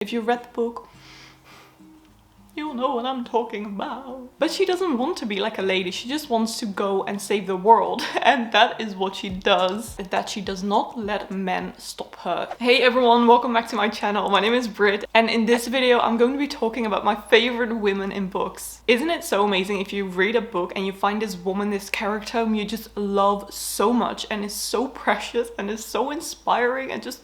If you read the book, you'll know what I'm talking about. But she doesn't want to be like a lady. She just wants to go and save the world. And that is what she does. That she does not let men stop her. Hey everyone, welcome back to my channel. My name is Britt. And in this video, I'm going to be talking about my favorite women in books. Isn't it so amazing if you read a book and you find this woman, this character whom you just love so much and is so precious and is so inspiring and just...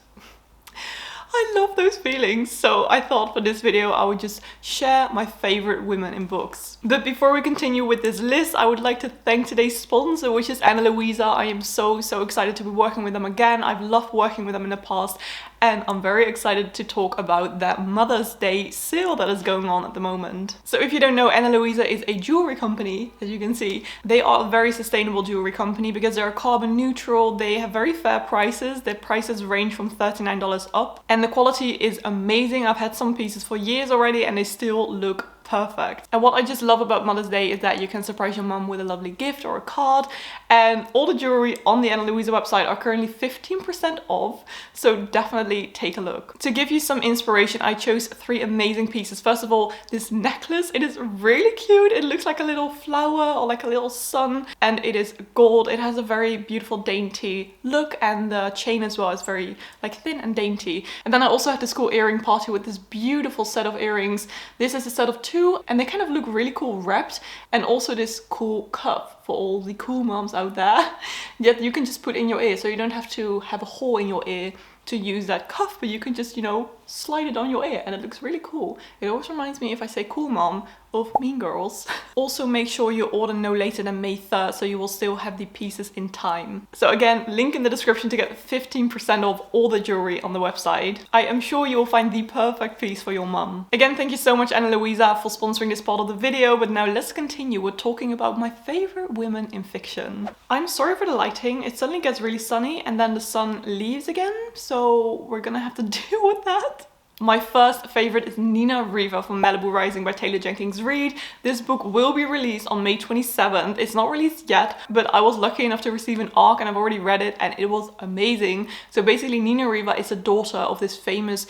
I love those feelings. So I thought for this video I would just share my favorite women in books. But before we continue with this list, I would like to thank today's sponsor, which is Luisa. I am so excited to be working with them again. I've loved working with them in the past and I'm very excited to talk about that Mother's Day sale that is going on at the moment. So if you don't know, Luisa is a jewelry company, as you can see. They are a very sustainable jewelry company because they're carbon neutral. They have very fair prices. Their prices range from $39 up. And the quality is amazing. I've had some pieces for years already and they still look perfect. And what I just love about Mother's Day is that you can surprise your mum with a lovely gift or a card, and all the jewelry on the Luisa website are currently 15% off, so definitely take a look. To give you some inspiration, I chose 3 amazing pieces. First of all, this necklace, it is really cute. It looks like a little flower or like a little sun, and it is gold. It has a very beautiful dainty look, and the chain as well is very like thin and dainty. And then I also had this cool earring party with this beautiful set of earrings. This is a set of 2 and they kind of look really cool wrapped, and also this cool cuff for all the cool moms out there that you can just put in your ear, so you don't have to have a hole in your ear to use that cuff, but you can just, you know, slide it on your ear and it looks really cool. It always reminds me, if I say cool mom, of Mean Girls. Also make sure you order no later than May 3rd so you will still have the pieces in time. So again, link in the description to get 15% off all the jewelry on the website. I am sure you will find the perfect piece for your mum. Again, thank you so much Luisa for sponsoring this part of the video, but now let's continue with talking about my favorite women in fiction. I'm sorry for the lighting, it suddenly gets really sunny and then the sun leaves again, so we're gonna have to deal with that. My first favorite is Nina Riva from Malibu Rising by Taylor Jenkins Reid. This book will be released on May 27th. It's not released yet, but I was lucky enough to receive an ARC and I've already read it and it was amazing. So basically Nina Riva is the daughter of this famous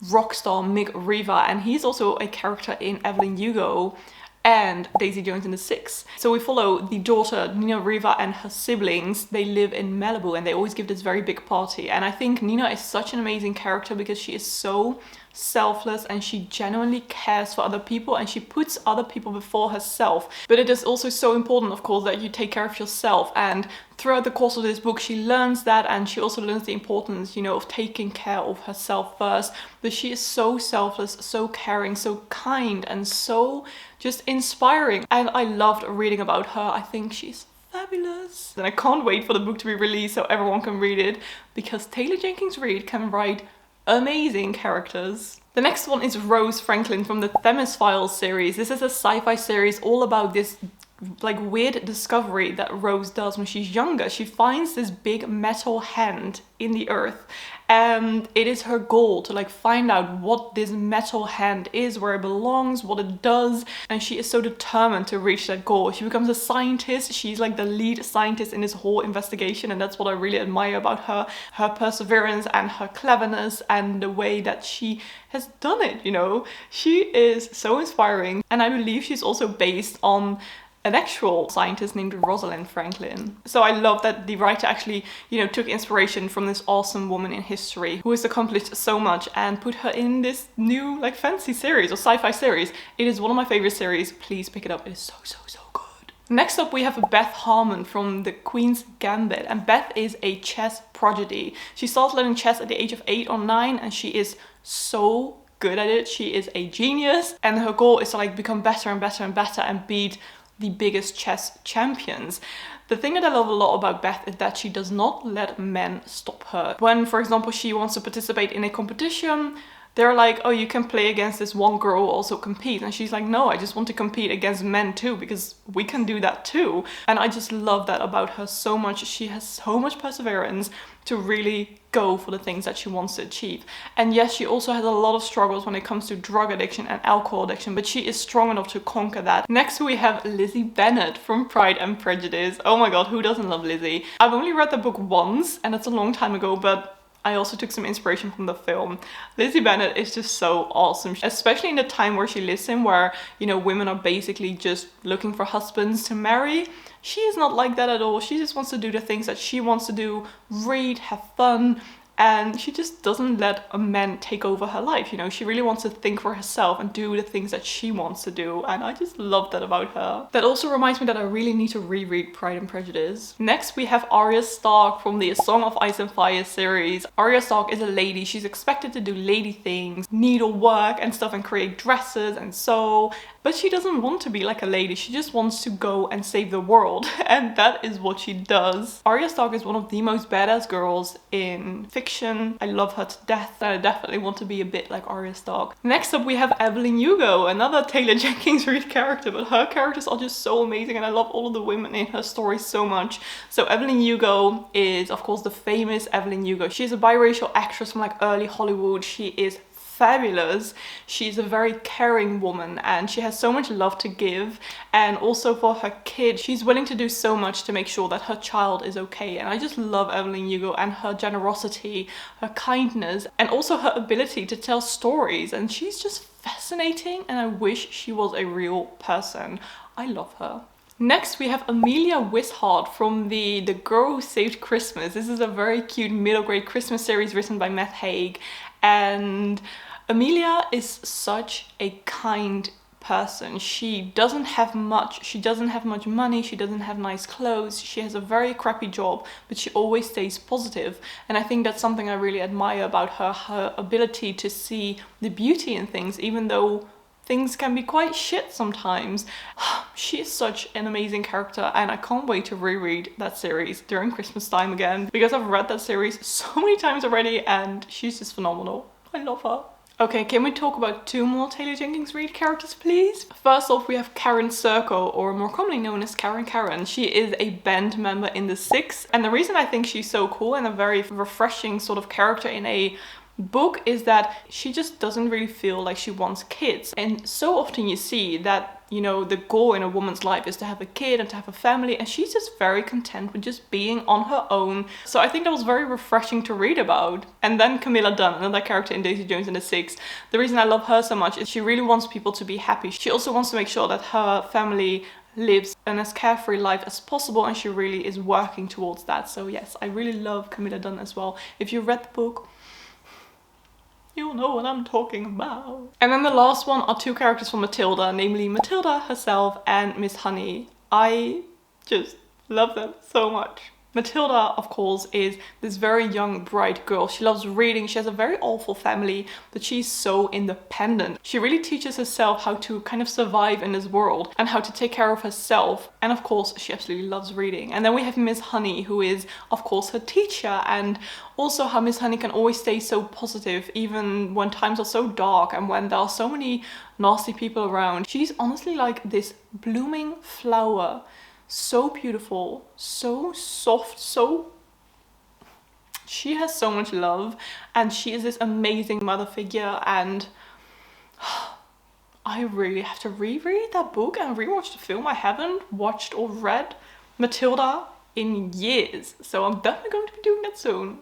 rock star Mick Riva, and he's also a character in Evelyn Hugo and Daisy Jones and the Six. So we follow the daughter, Nina Riva, and her siblings. They live in Malibu and they always give this very big party. And I think Nina is such an amazing character because she is so selfless and she genuinely cares for other people and she puts other people before herself. But it is also so important, of course, that you take care of yourself, and throughout the course of this book she learns that, and she also learns the importance, you know, of taking care of herself first. But she is so selfless, so caring, so kind, and so just inspiring, and I loved reading about her. I think she's fabulous. And I can't wait for the book to be released so everyone can read it, because Taylor Jenkins Reid can write amazing characters. The next one is Rose Franklin from the Themis Files series. This is a sci-fi series all about this like weird discovery that Rose does when she's younger. She finds this big metal hand in the earth, and it is her goal to like find out what this metal hand is, where it belongs, what it does, and she is so determined to reach that goal. She becomes a scientist. She's like the lead scientist in this whole investigation, and that's what I really admire about her. Her perseverance and her cleverness and the way that she has done it, you know. She is so inspiring, and I believe she's also based on an actual scientist named Rosalind Franklin. So I love that the writer actually, you know, took inspiration from this awesome woman in history who has accomplished so much and put her in this new like fantasy series or sci-fi series. It is one of my favorite series. Please pick it up. It is so good. Next up we have Beth Harmon from The Queen's Gambit, and Beth is a chess prodigy. She started learning chess at the age of 8 or 9 and she is so good at it. She is a genius and her goal is to like become better and better and better and beat the biggest chess champions. The thing that I love a lot about Beth is that she does not let men stop her. When, for example, she wants to participate in a competition, they're like, oh, you can play against this one girl, also compete. And she's like, no, I just want to compete against men too, because we can do that too. And I just love that about her so much. She has so much perseverance to really go for the things that she wants to achieve. And yes, she also has a lot of struggles when it comes to drug addiction and alcohol addiction, but she is strong enough to conquer that. Next we have Lizzie Bennet from Pride and Prejudice. Oh my god, who doesn't love Lizzie? I've only read the book once and it's a long time ago, but I also took some inspiration from the film. Lizzie Bennet is just so awesome, especially in the time where she lives in, where, you know, women are basically just looking for husbands to marry. She is not like that at all. She just wants to do the things that she wants to do, read, have fun, and she just doesn't let a man take over her life, you know. She really wants to think for herself and do the things that she wants to do, and I just love that about her. That also reminds me that I really need to reread Pride and Prejudice. Next we have Arya Stark from the A Song of Ice and Fire series. Arya Stark is a lady. She's expected to do lady things, needlework and stuff, and create dresses and sew, but she doesn't want to be like a lady. She just wants to go and save the world, and that is what she does. Arya Stark is one of the most badass girls in fiction. I love her to death, and I definitely want to be a bit like Arya Stark. Next up we have Evelyn Hugo, another Taylor Jenkins Reid character, but her characters are just so amazing, and I love all of the women in her story so much. So Evelyn Hugo is, of course, the famous Evelyn Hugo. She's a biracial actress from like early Hollywood. She is fabulous. She's a very caring woman, and she has so much love to give, and also for her kid she's willing to do so much to make sure that her child is okay. And I just love Evelyn Hugo and her generosity, her kindness, and also her ability to tell stories, and she's just fascinating, and I wish she was a real person. I love her. Next we have Amelia Wishart from the Girl Who Saved Christmas. This is a very cute middle grade Christmas series written by Matt Haig, and Amelia is such a kind person. She doesn't have much money, she doesn't have nice clothes, she has a very crappy job, but she always stays positive. And I think that's something I really admire about her, her ability to see the beauty in things, even though things can be quite shit sometimes. She is such an amazing character, and I can't wait to reread that series during Christmas time again, because I've read that series so many times already, and she's just phenomenal. I love her. Okay, can we talk about two more Taylor Jenkins Reid characters, please? First off, we have Karen Serko, or more commonly known as Karen. She is a band member in The Six, and the reason I think she's so cool and a very refreshing sort of character in a book is that she just doesn't really feel like she wants kids. And so often you see that, you know, the goal in a woman's life is to have a kid and to have a family, and she's just very content with just being on her own. So I think that was very refreshing to read about. And then Camilla Dunn, another character in Daisy Jones and the Six. The reason I love her so much is she really wants people to be happy. She also wants to make sure that her family lives an as carefree life as possible, and she really is working towards that. So yes, I really love Camilla Dunn as well. If you read the book, you'll know what I'm talking about. And then the last one are two characters from Matilda, namely Matilda herself and Miss Honey. I just love them so much. Matilda, of course, is this very young, bright girl. She loves reading. She has a very awful family, but she's so independent. She really teaches herself how to kind of survive in this world and how to take care of herself. And of course, she absolutely loves reading. And then we have Miss Honey, who is, of course, her teacher, and also how Miss Honey can always stay so positive, even when times are so dark and when there are so many nasty people around. She's honestly like this blooming flower. So beautiful, so soft, so... She has so much love, and she is this amazing mother figure, and I really have to reread that book and rewatch the film. I haven't watched or read Matilda in years, so I'm definitely going to be doing that soon.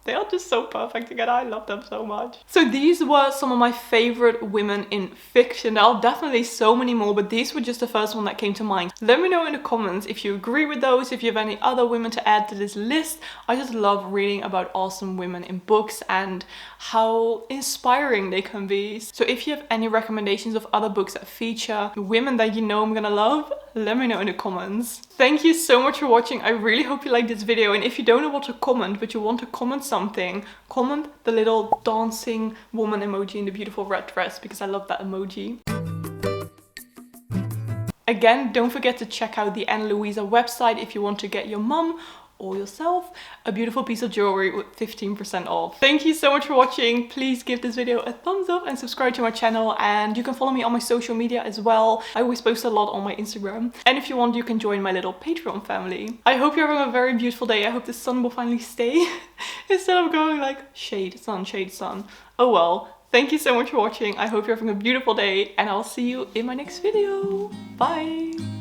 They are just so perfect together. I love them so much. So these were some of my favorite women in fiction. There are definitely so many more, but these were just the first one that came to mind. Let me know in the comments if you agree with those, if you have any other women to add to this list. I just love reading about awesome women in books and how inspiring they can be. So if you have any recommendations of other books that feature women that you know I'm gonna love, let me know in the comments. Thank you so much for watching. I really hope you liked this video, and if you don't know what to comment but you want to comment something, comment the little dancing woman emoji in the beautiful red dress, because I love that emoji. Again, don't forget to check out the Luisa website if you want to get your mum or yourself a beautiful piece of jewelry with 15% off. Thank you so much for watching. Please give this video a thumbs up and subscribe to my channel, and you can follow me on my social media as well. I always post a lot on my Instagram, and if you want, you can join my little Patreon family. I hope you're having a very beautiful day. I hope the sun will finally stay instead of going like shade, sun, shade, sun. Oh well. Thank you so much for watching. I hope you're having a beautiful day, and I'll see you in my next video. Bye!